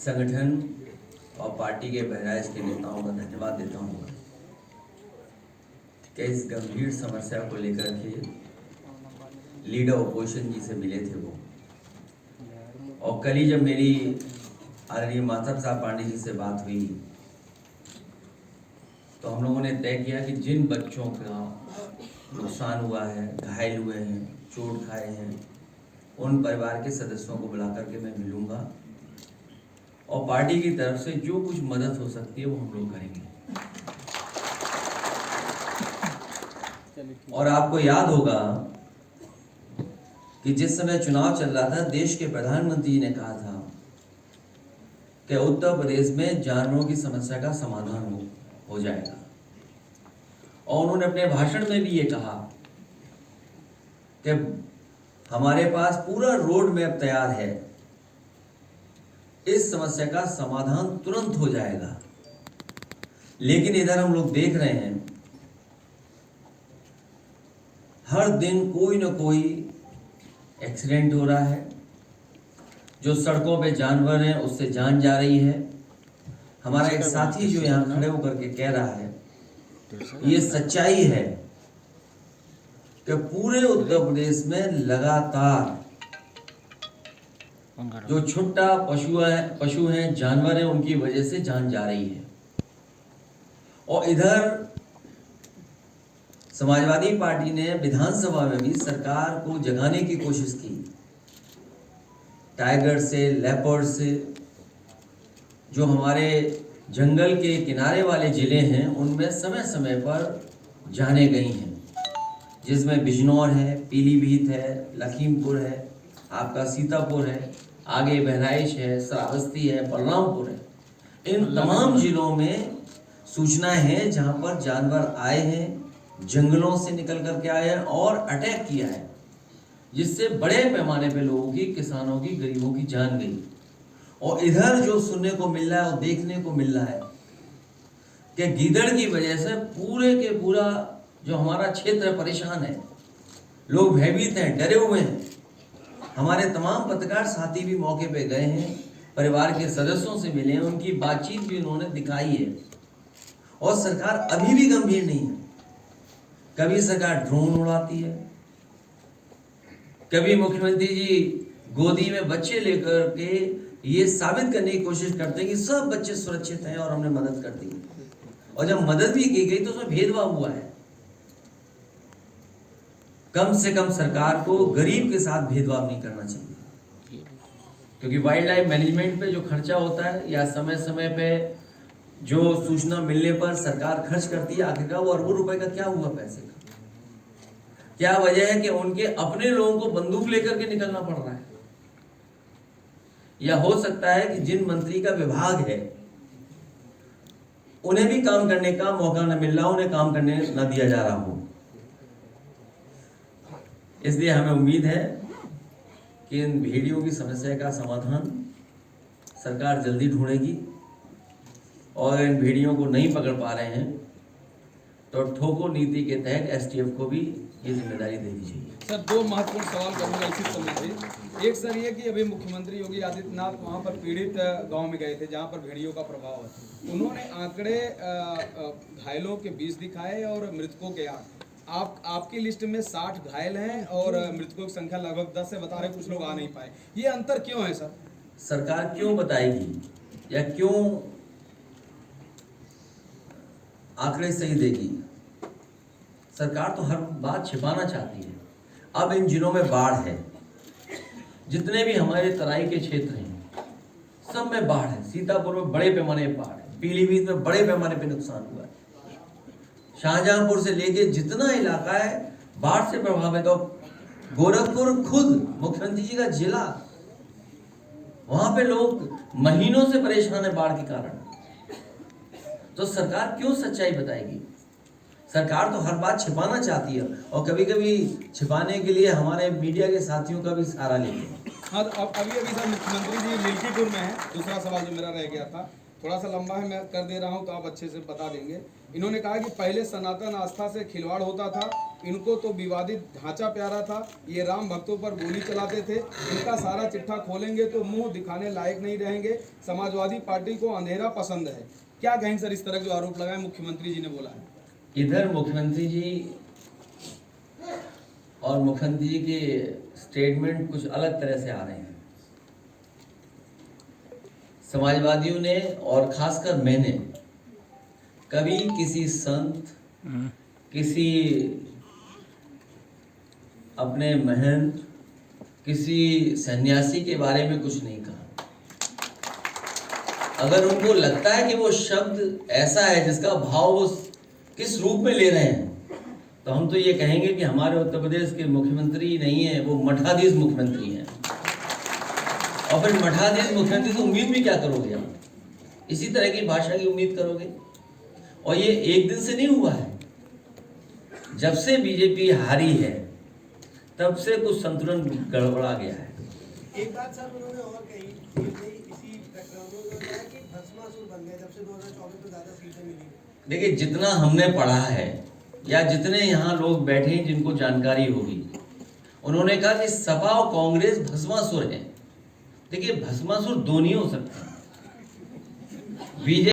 संगठन और पार्टी के बहराइच के नेताओं का धन्यवाद देता हूँ कि इस गंभीर समस्या को लेकर के लीडर ऑपोजिशन जी से मिले थे वो। और कल ही जब मेरी आदरणीय माता साहब पांडे जी से बात हुई तो हम लोगों ने तय किया कि जिन बच्चों का नुकसान हुआ है, घायल हुए हैं, चोट खाए हैं, उन परिवार के सदस्यों को बुला करके मैं मिलूंगा और पार्टी की तरफ से जो कुछ मदद हो सकती है वो हम लोग करेंगे। और आपको याद होगा कि जिस समय चुनाव चल रहा था, देश के प्रधानमंत्री ने कहा था कि उत्तर प्रदेश में जानवरों की समस्या का समाधान हो जाएगा। और उन्होंने अपने भाषण में भी ये कहा कि हमारे पास पूरा रोड मैप तैयार है, इस समस्या का समाधान तुरंत हो जाएगा। लेकिन इधर हम लोग देख रहे हैं हर दिन कोई ना कोई एक्सीडेंट हो रहा है, जो सड़कों पे जानवर हैं उससे जान जा रही है। हमारा एक साथी जो यहाँ खड़े होकर के कह रहा है, ये सच्चाई है कि पूरे उत्तर प्रदेश में लगातार जो छोटा पशु हैं, जानवर हैं, उनकी वजह से जान जा रही है। और इधर समाजवादी पार्टी ने विधानसभा में भी सरकार को जगाने की कोशिश की। टाइगर से, लेपर्ड से, जो हमारे जंगल के किनारे वाले जिले हैं उनमें समय समय पर जाने गई हैं, जिसमें बिजनौर है, पीलीभीत है, लखीमपुर है, आपका सीतापुर है, आगे बहराइच है, श्रावस्ती है, बलरामपुर है। इन तमाम जिलों में सूचनाएं हैं जहां पर जानवर आए हैं, जंगलों से निकल करके आए हैं और अटैक किया है, जिससे बड़े पैमाने पे लोगों की, किसानों की, गरीबों की जान गई। और इधर जो सुनने को मिल रहा है और देखने को मिल रहा है कि गीदड़ की वजह से पूरे के पूरा जो हमारा क्षेत्र परेशान है, लोग भयभीत हैं, डरे हुए हैं। हमारे तमाम पत्रकार साथी भी मौके पे गए हैं, परिवार के सदस्यों से मिले हैं, उनकी बातचीत भी उन्होंने दिखाई है। और सरकार अभी भी गंभीर नहीं है। कभी सरकार ड्रोन उड़ाती है, कभी मुख्यमंत्री जी गोदी में बच्चे लेकर के ये साबित करने की कोशिश करते हैं कि सब बच्चे सुरक्षित हैं और हमने मदद कर दी। और जब मदद भी की गई तो उसमें भेदभाव हुआ है। कम से कम सरकार को गरीब के साथ भेदभाव नहीं करना चाहिए, क्योंकि वाइल्ड लाइफ मैनेजमेंट पे जो खर्चा होता है या समय समय पे जो सूचना मिलने पर सरकार खर्च करती है, आखिरकार वो अरबों रुपए का क्या हुआ पैसे का? क्या वजह है कि उनके अपने लोगों को बंदूक लेकर के निकलना पड़ रहा है? या हो सकता है कि जिन मंत्री का विभाग है उन्हें भी काम करने का मौका न मिल रहा, उन्हें काम करने न दिया जा रहा हो। इसलिए हमें उम्मीद है कि इन भेड़ियों की समस्या का समाधान सरकार जल्दी ढूंढेगी। और इन भेड़ियों को नहीं पकड़ पा रहे हैं तो ठोको नीति के तहत एसटीएफ को भी ये जिम्मेदारी दे दी जाएगी। सर, दो महत्वपूर्ण सवाल करूंगा इसी संबंधी। एक सर ये कि अभी मुख्यमंत्री योगी आदित्यनाथ वहां पर पीड़ित गांव में गए थे जहां पर भेड़ियों का प्रभाव है। उन्होंने आंकड़े घायलों के 20 दिखाए और मृतकों के 8। आपकी लिस्ट में 60 घायल हैं और मृतकों की संख्या लगभग 10 है, बता रहे कुछ लोग आ नहीं पाए। ये अंतर क्यों है सर? सरकार क्यों बताएगी या क्यों आंकड़े सही देगी? सरकार तो हर बात छिपाना चाहती है। अब इन जिलों में बाढ़ है, जितने भी हमारे तराई के क्षेत्र हैं सब में बाढ़ है। सीतापुर में बड़े पैमाने पर बाढ़ है, पीलीभीत में बड़े पैमाने पर नुकसान हुआ है, शाहजहांपुर से लेके जितना इलाका है बाढ़ से प्रभावित। तो गोरखपुर खुद मुख्यमंत्री जी का जिला, वहां पे लोग महीनों से परेशान है बाढ़ के कारण। तो सरकार क्यों सच्चाई बताएगी? सरकार तो हर बात छिपाना चाहती है और कभी कभी छिपाने के लिए हमारे मीडिया के साथियों का भी सहारा लेते हैं। हाँ, तो अभी सर मुख्यमंत्री जी मिल्कीपुर में है। दूसरा सवाल जो मेरा रह गया था, थोड़ा सा लंबा है, मैं कर दे रहा हूँ तो आप अच्छे से बता देंगे। इन्होंने कहा कि पहले सनातन आस्था से खिलवाड़ होता था, इनको तो विवादित ढांचा प्यारा था, ये राम भक्तों पर गोली चलाते थे, इनका सारा चिट्ठा खोलेंगे तो मुंह दिखाने लायक नहीं रहेंगे, समाजवादी पार्टी को अंधेरा पसंद है। क्या कहेंगे सर इस तरह के जो आरोप लगाए मुख्यमंत्री जी ने बोला है? इधर मुख्यमंत्री जी और मुख्यमंत्री जी के स्टेटमेंट कुछ अलग तरह से आ रहे हैं। समाजवादियों ने और खासकर मैंने कभी किसी संत, किसी अपने महंत, किसी सन्यासी के बारे में कुछ नहीं कहा। अगर उनको लगता है कि वो शब्द ऐसा है जिसका भाव वो किस रूप में ले रहे हैं, तो हम तो ये कहेंगे कि हमारे उत्तर प्रदेश के मुख्यमंत्री नहीं है, वो मठाधीश मुख्यमंत्री हैं। और फिर मठाधीश मुख्यमंत्री से उम्मीद भी क्या करोगे आप? इसी तरह की भाषा की उम्मीद करोगे? और ये एक दिन से नहीं हुआ है। जब से बीजेपी हारी है तब से कुछ संतुलन गड़बड़ा गया है। एक बात सर उन्होंने और कही इसी प्रकरण में कि भस्मासुर बन गए जब से 2024 में ज्यादा सीटें मिली। देखिए, जितना हमने पढ़ा है या जितने यहाँ लोग बैठे हैं जिनको जानकारी होगी, उन्होंने कहा कि सपा और कांग्रेस भस्मासुर है। देखिए, भस्मासुर दो नहीं हो सकते। बीजेपी